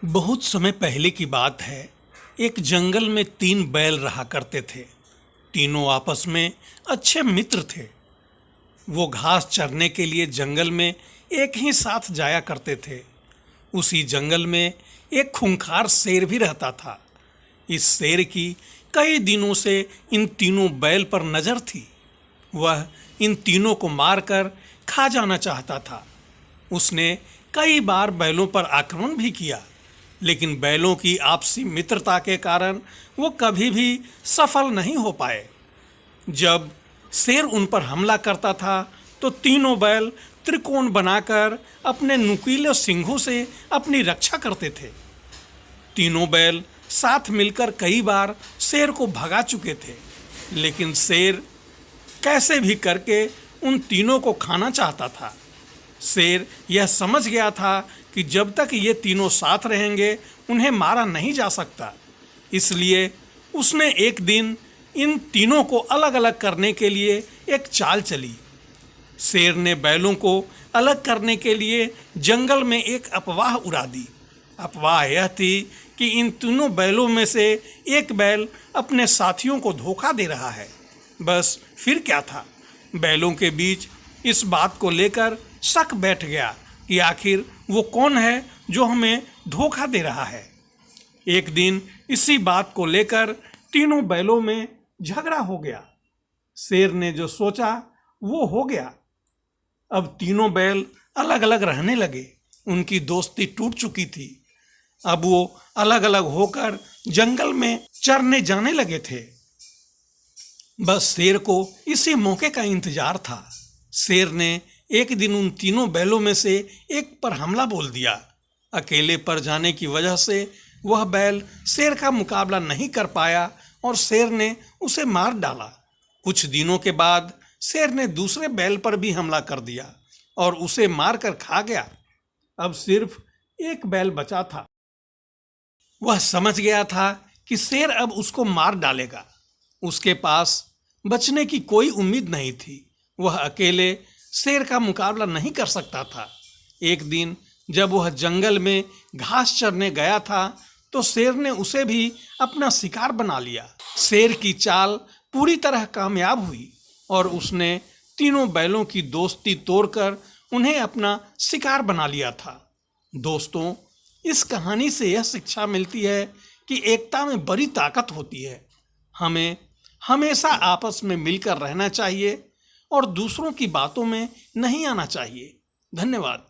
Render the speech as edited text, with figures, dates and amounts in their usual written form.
बहुत समय पहले की बात है। एक जंगल में 3 बैल रहा करते थे। तीनों आपस में अच्छे मित्र थे। वो घास चरने के लिए जंगल में एक ही साथ जाया करते थे। उसी जंगल में एक खूंखार शेर भी रहता था। इस शेर की कई दिनों से इन तीनों बैल पर नजर थी। वह इन तीनों को मारकर खा जाना चाहता था। उसने कई बार बैलों पर आक्रमण भी किया, लेकिन बैलों की आपसी मित्रता के कारण वो कभी भी सफल नहीं हो पाए। जब शेर उन पर हमला करता था तो तीनों बैल त्रिकोण बनाकर अपने नुकीले सींगों से अपनी रक्षा करते थे। तीनों बैल साथ मिलकर कई बार शेर को भगा चुके थे, लेकिन शेर कैसे भी करके उन तीनों को खाना चाहता था। शेर यह समझ गया था कि जब तक ये तीनों साथ रहेंगे उन्हें मारा नहीं जा सकता। इसलिए उसने एक दिन इन तीनों को अलग अलग करने के लिए एक चाल चली। शेर ने बैलों को अलग करने के लिए जंगल में एक अफवाह उड़ा दी। अफवाह यह थी कि इन तीनों बैलों में से एक बैल अपने साथियों को धोखा दे रहा है। बस फिर क्या था, बैलों के बीच इस बात को लेकर शक बैठ गया कि आखिर वो कौन है जो हमें धोखा दे रहा है। एक दिन इसी बात को लेकर तीनों बैलों में झगड़ा हो गया। शेर ने जो सोचा वो हो गया। अब तीनों बैल अलग अलग रहने लगे। उनकी दोस्ती टूट चुकी थी। अब वो अलग अलग होकर जंगल में चरने जाने लगे थे। बस शेर को इसी मौके का इंतजार था। शेर ने एक दिन उन तीनों बैलों में से एक पर हमला बोल दिया। अकेले पर जाने की वजह से वह बैल शेर का मुकाबला नहीं कर पाया और शेर ने उसे मार डाला। कुछ दिनों के बाद शेर ने दूसरे बैल पर भी हमला कर दिया और उसे मारकर खा गया। अब सिर्फ एक बैल बचा था। वह समझ गया था कि शेर अब उसको मार डालेगा। उसके पास बचने की कोई उम्मीद नहीं थी। वह अकेले शेर का मुकाबला नहीं कर सकता था। एक दिन जब वह जंगल में घास चरने गया था तो शेर ने उसे भी अपना शिकार बना लिया। शेर की चाल पूरी तरह कामयाब हुई और उसने तीनों बैलों की दोस्ती तोड़कर उन्हें अपना शिकार बना लिया था। दोस्तों, इस कहानी से यह शिक्षा मिलती है कि एकता में बड़ी ताकत होती है। हमें हमेशा आपस में मिलकर रहना चाहिए और दूसरों की बातों में नहीं आना चाहिए। धन्यवाद।